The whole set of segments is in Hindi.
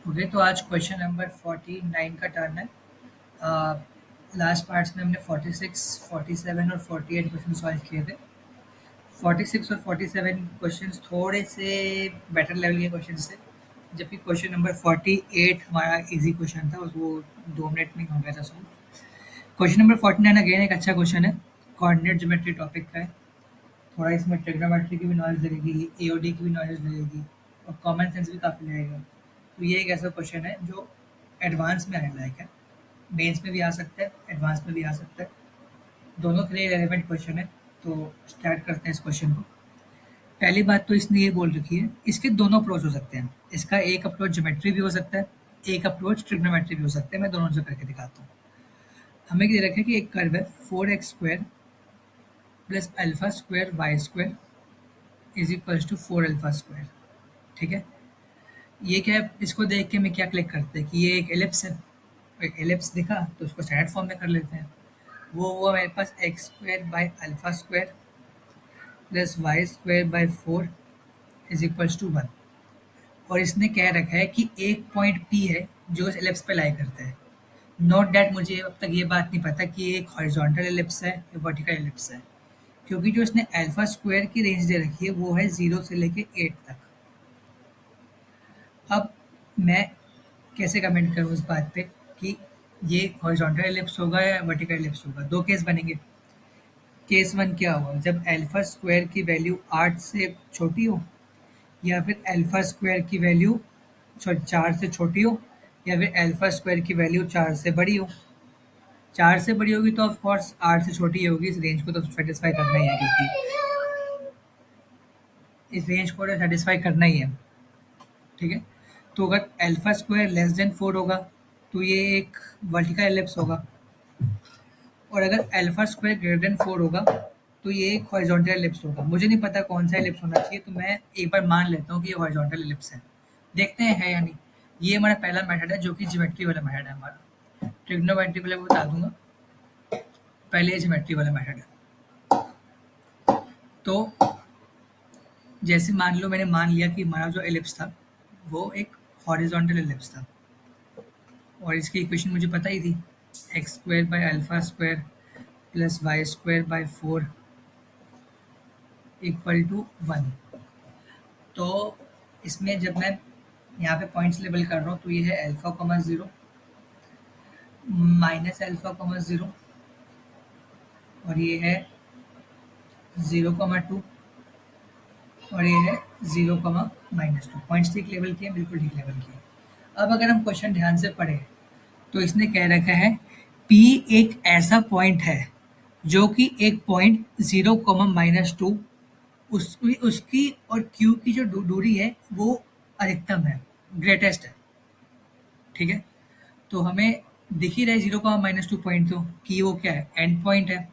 ओके, तो आज क्वेश्चन नंबर 49 का टर्न है। लास्ट पार्ट्स में हमने 46, 47 और 48 क्वेश्चन सॉल्व किए थे। 46 और 47 क्वेश्चंस थोड़े से बेटर लेवल के क्वेश्चंस थे, जबकि क्वेश्चन नंबर 48 हमारा इजी क्वेश्चन था, वो 2 मिनट में ही हो गया था सॉल्व। क्वेश्चन नंबर 49 अगेन एक अच्छा क्वेश्चन है, कोऑर्डिनेट ज्योमेट्री टॉपिक का है। थोड़ा इसमें ट्रिग्नोमेट्री की भी नॉलेज लगेगी, एओडी की भी नॉलेज लगेगी और कॉमन सेंस भी काफ़ी लगेगा। तो ये एक ऐसा क्वेश्चन है जो एडवांस में आने लायक है, मेंस में भी आ सकता है, एडवांस में भी आ सकता है, दोनों के लिए रेलेवेंट क्वेश्चन है। तो स्टार्ट करते हैं इस क्वेश्चन को। पहली बात तो इसने ये बोल रखी है, इसके दोनों अप्रोच हो सकते हैं। इसका एक अप्रोच ज्योमेट्री भी हो सकता है, एक अप्रोच ट्रिग्नोमेट्री भी हो सकता है। मैं दोनों से करके दिखाता हूँ। हमें ये रखा है कि एक कर्व है 4x² plus alpha square y square is equals to 4 alpha square. ठीक है, ये क्या है, इसको देख के मैं क्या क्लिक करते हैं कि ये एक एलिप्स है। एक एलिप्स दिखा तो उसको स्टैंडर्ड फॉर्म में कर लेते हैं। वो हुआ मेरे पास x square by alpha square plus y square by 4 is equals to 1। और इसने कह रखा है कि एक पॉइंट पी है जो इस एलिप्स पे लाई करता है। नोट डैट, मुझे अब तक ये बात नहीं पता कि ये एक हॉरिजॉन्टल एलिप्स है या वर्टिकल एलिप्स है, क्योंकि जो इसने अल्फा स्क्वायर की रेंज दे रखी है वो है 0 से लेके 8 तक। अब मैं कैसे कमेंट करूँ उस बात पे कि ये हॉरिजॉन्टल एलिप्स होगा या वर्टिकल एलिप्स होगा। दो केस बनेंगे। केस वन क्या होगा, जब अल्फा स्क्वायर की वैल्यू 8 से छोटी हो, या फिर अल्फा स्क्वायर की वैल्यू 4 से छोटी हो, या फिर अल्फा स्क्वायर की वैल्यू 4 से बड़ी हो। 4 से बड़ी होगी तो ऑफ कोर्स 8 से छोटी ही होगी, इस रेंज को तो सेटिस्फाई करना ही है, क्योंकि इस रेंज को तो सेटिस्फाई करना ही है। ठीक है, तो अगर अल्फा स्क्वायर लेस देन 4 होगा तो ये एक वर्टिकल एलिप्स होगा, और अगर अल्फा स्क्वायर ग्रेटर देन 4 होगा तो ये एक हॉरिजॉन्टल एलिप्स होगा। मुझे नहीं पता कौन सा एलिप्स होना चाहिए, तो मैं एक बार मान लेता हूँ कि ये हॉरिजॉन्टल एलिप्स है। देखते हैं है या नहीं। ये हमारा पहला मेथड है जो कि ज्योमेट्री वाला मेथड है हमारा। ट्रिग्नोमेट्री वाला बता दूंगा, पहले ये ज्योमेट्री वाला मेथड है। तो जैसे मान लो मैंने मान लिया कि हमारा जो एलिप्स था वो एक हॉरिजॉन्टल एलिप्स था, और इसकी इक्वेशन मुझे पता ही थी, x square by alpha square plus y square by 4 equal to 1। तो इसमें जब मैं यहाँ पे पॉइंट्स लेबल कर रहा हूँ तो ये है alpha comma 0, minus alpha comma 0, और ये है 0,2, और ये है 0,-2। पॉइंट्स ठीक लेवल किए, बिल्कुल ठीक लेवल किए। अब अगर हम क्वेश्चन ध्यान से पढ़ें तो इसने कह रखा है P एक ऐसा पॉइंट है जो कि एक पॉइंट 0,-2, उसकी उसकी और Q की जो दूरी है वो अधिकतम है, ग्रेटेस्ट है। ठीक है, तो हमें दिख ही रहा है 0,-2 पॉइंट, तो कि वो क्या है, एंड पॉइंट है।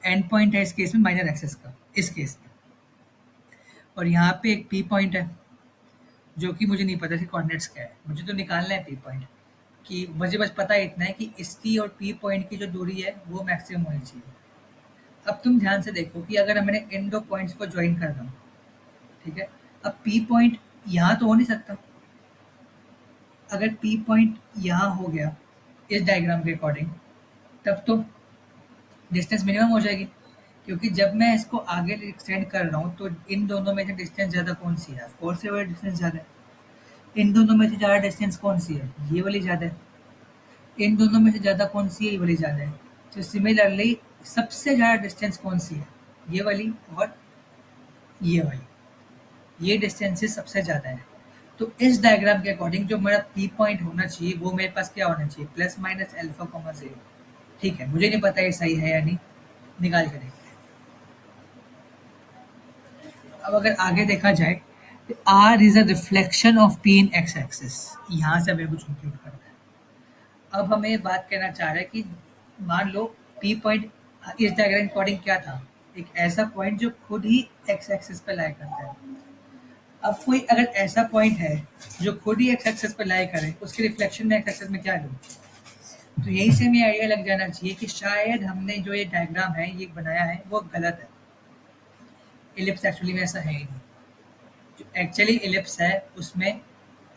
एंड पॉइंट है इस केस में माइनर एक्सेस का, इस केस में। और यहाँ पे एक पी पॉइंट है जो कि मुझे नहीं पता इसके कोऑर्डिनेट्स क्या है, मुझे तो निकालना है पी पॉइंट। कि मुझे बस पता है इतना है कि इसकी और पी पॉइंट की जो दूरी है वो मैक्सिमम होनी चाहिए। अब तुम ध्यान से देखो कि अगर मैंने इन दो पॉइंट्स को ज्वाइन कर रहा हूँ, ठीक है, अब पी पॉइंट यहाँ तो हो नहीं सकता। अगर पी पॉइंट यहाँ हो गया इस डायग्राम के अकॉर्डिंग, तब तो डिस्टेंस मिनिमम हो जाएगी, क्योंकि जब मैं इसको आगे एक्सटेंड कर रहा हूँ तो इन दोनों में से डिस्टेंस ज़्यादा कौन सी है, ऑफ कोर्स ये वाली डिस्टेंस ज़्यादा है। इन दोनों में से ज़्यादा डिस्टेंस कौन सी है, ये वाली ज़्यादा है। इन दोनों में से ज़्यादा कौन सी है, ये वाली ज़्यादा है। तो सिमिलरली सबसे ज़्यादा डिस्टेंस कौन सी है, ये वाली और ये वाली, ये डिस्टेंसेस सबसे ज़्यादा है। तो इस डायग्राम के अकॉर्डिंग जो मेरा पी पॉइंट होना चाहिए वो मेरे पास क्या होना चाहिए, प्लस माइनस अल्फा कॉमा 0। ठीक है, मुझे नहीं पता ये सही है या नहीं, निकाल के देखते हैं। अब अगर आगे देखा जाए तो R is a reflection of P in X axis, यहाँ से हमें कुछ कंप्यूट करना है। अब हमें ये बात कहना चाह रहा है कि मान लो पी पॉइंट इस डायग्राम अकॉर्डिंग क्या था, एक ऐसा पॉइंट जो खुद ही एक्स एक्सिस पे लाई करता है। अब कोई अगर ऐसा पॉइंट है जो खुद ही एक्स एक्सिस पे लाई करे, उसके रिफ्लेक्शन में एक्स एक्सिस में क्या लूँ, तो यहीं से हमें आइडिया लग जाना चाहिए कि शायद हमने जो ये डायग्राम है ये बनाया है वो गलत है। इलिप्स एक्चुअली में ऐसा है ही नहीं। जो एक्चुअली इलिप्स है उसमें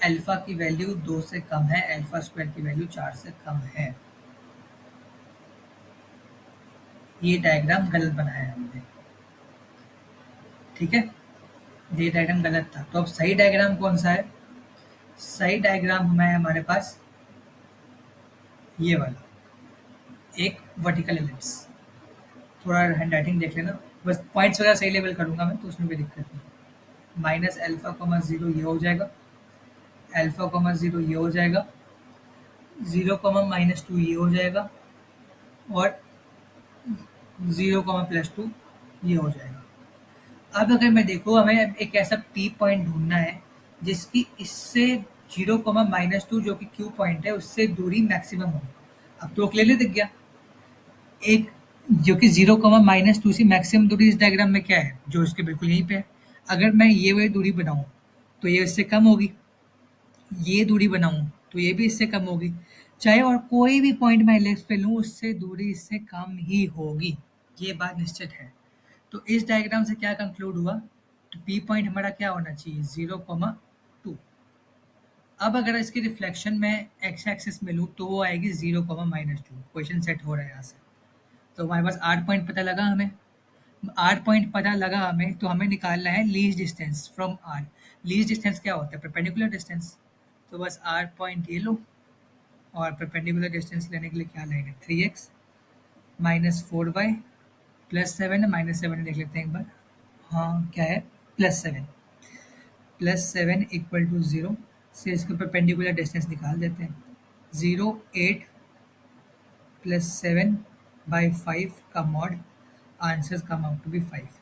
अल्फा की वैल्यू 2 से कम है, अल्फा स्क्वायर की वैल्यू 4 से कम है। ये डायग्राम गलत बनाया है हमने, ठीक है, ये डायग्राम गलत था। तो अब सही डायग्राम कौन सा है? सही डायग्राम है हमारे पास ये वाला, एक वर्टिकल एलिप्स। थोड़ा हैंडराइटिंग देख लेना, बस पॉइंट्स वगैरह सही लेवल करूंगा मैं, तो उसमें कोई दिक्कत नहीं। माइनस अल्फा कॉमा जीरो ये हो जाएगा, अल्फा कॉमा जीरो ये हो जाएगा, 0, -2 ये हो जाएगा, और 0, +2 ये हो जाएगा। अब अगर मैं देखो, हमें एक ऐसा पी पॉइंट ढूंढना है जिसकी इससे 0, -2 जो कि क्यू पॉइंट है उससे दूरी मैक्सिमम हो। अब तो क्लियरली दिख गया, एक जो कि 0, -2 से मैक्सिमम दूरी इस डायग्राम में क्या है, जो इसके बिल्कुल यहीं पे है। अगर मैं ये वाली दूरी बनाऊं तो ये इससे कम होगी, ये दूरी बनाऊं तो ये भी इससे कम होगी, चाहे और कोई भी पॉइंट मैं लेफ्ट पे लूं उससे दूरी इससे कम ही होगी, ये बात निश्चित है। तो इस डायग्राम से क्या कंक्लूड हुआ, तो पी पॉइंट हमारा क्या होना चाहिए, 0, 2। अब अगर इसकी रिफ्लेक्शन में एक्स एक्सिस में लूँ तो वो आएगी 0, -2। क्वेश्चन सेट हो रहा है यहाँ से। तो हमारे पास 8 पॉइंट पता लगा हमें, 8 पॉइंट पता लगा हमें, तो हमें निकालना है least distance from R. Least distance क्या होता है, परपेंडिकुलर डिस्टेंस। तो बस 8 पॉइंट ये लो, और परपेंडिकुलर डिस्टेंस लेने के लिए क्या लाइन है, 3x -4y +7 -7 देख लेते हैं एक बार, हाँ क्या है, +7 +7 = 0 से इसका परपेंडिकुलर डिस्टेंस निकाल देते हैं। 0, 8 +7/5 का mod, answers come out to be 5।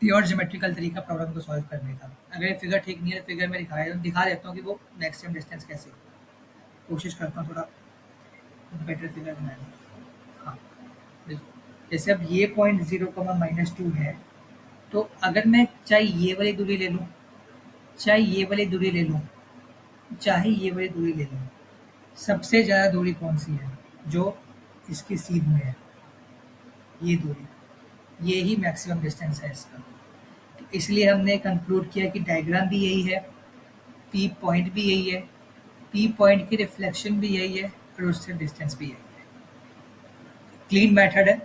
Pure geometrical तरीका प्रॉब्लम को सॉल्व करने का। अगर ये फिगर ठीक नहीं है, फिगर में दिखा देता हूँ कि वो मैक्सिमम डिस्टेंस कैसे है। कोशिश करता हूँ थोड़ा बेटर फिगर बनाने की। हाँ बिल्कुल, जैसे अब ये पॉइंट 0, -2 है, तो अगर मैं चाहे ये वाली दूरी ले लूँ, चाहे ये वाली दूरी ले लूँ, चाहे ये वाली दूरी ले लूँ, सबसे ज़्यादा दूरी कौन सी है, जो इसकी सीध में है, ये दूरी, ये ही मैक्सिमम डिस्टेंस है इसका। तो इसलिए हमने कंक्लूड किया कि डायग्राम भी यही है, पी पॉइंट भी यही है, पी पॉइंट की रिफ्लेक्शन भी यही है, और उससे डिस्टेंस भी यही है। क्लीन मेथड है,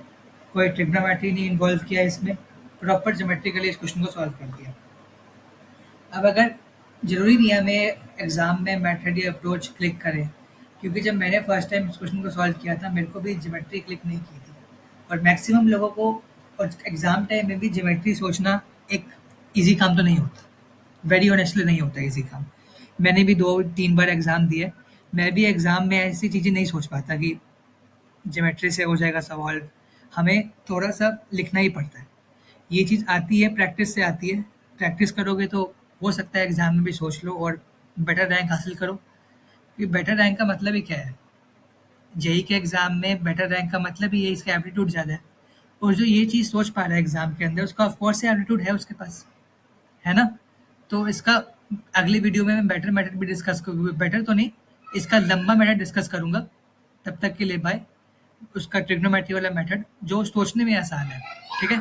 कोई ट्रिग्नोमेट्री नहीं इन्वॉल्व किया इसमें, प्रॉपर ज्योमेट्रिकली इस क्वेश्चन को सॉल्व कर दिया। अब अगर ज़रूरी नहीं है हमें एग्ज़ाम में मेथड या अप्रोच क्लिक करें, क्योंकि जब मैंने फर्स्ट टाइम इस क्वेश्चन को सॉल्व किया था मेरे को भी ज्योमेट्री क्लिक नहीं की थी, और मैक्सिमम लोगों को और एग्ज़ाम टाइम में भी ज्योमेट्री सोचना एक इजी काम तो नहीं होता, वेरी ऑनेस्टली नहीं होता इजी काम। मैंने भी 2-3 बार एग्ज़ाम दिए, मैं भी एग्ज़ाम में ऐसी चीज़ें नहीं सोच पाता कि ज्योमेट्री से हो जाएगा सवाल, हमें थोड़ा सा लिखना ही पड़ता है। ये चीज़ आती है, प्रैक्टिस से आती है, प्रैक्टिस करोगे तो हो सकता है एग्ज़ाम में भी सोच लो और बेटर रैंक हासिल करो। ये बेटर रैंक का मतलब ही क्या है, जेई के एग्ज़ाम में बेटर रैंक का मतलब ही है इसका एप्टीट्यूड ज़्यादा है, और जो ये चीज़ सोच पा रहा है एग्ज़ाम के अंदर उसका ऑफ कोर्स से एप्टीट्यूड है उसके पास, है ना? तो इसका अगली वीडियो में मैं बेटर मेथड भी डिस्कस करूँगा, बेटर तो नहीं, इसका लंबा मेथड डिस्कस करूँगा। तब तक के लिए बाय। उसका ट्रिग्नोमेट्री वाला मेथड जो सोचने में आसान है, ठीक है?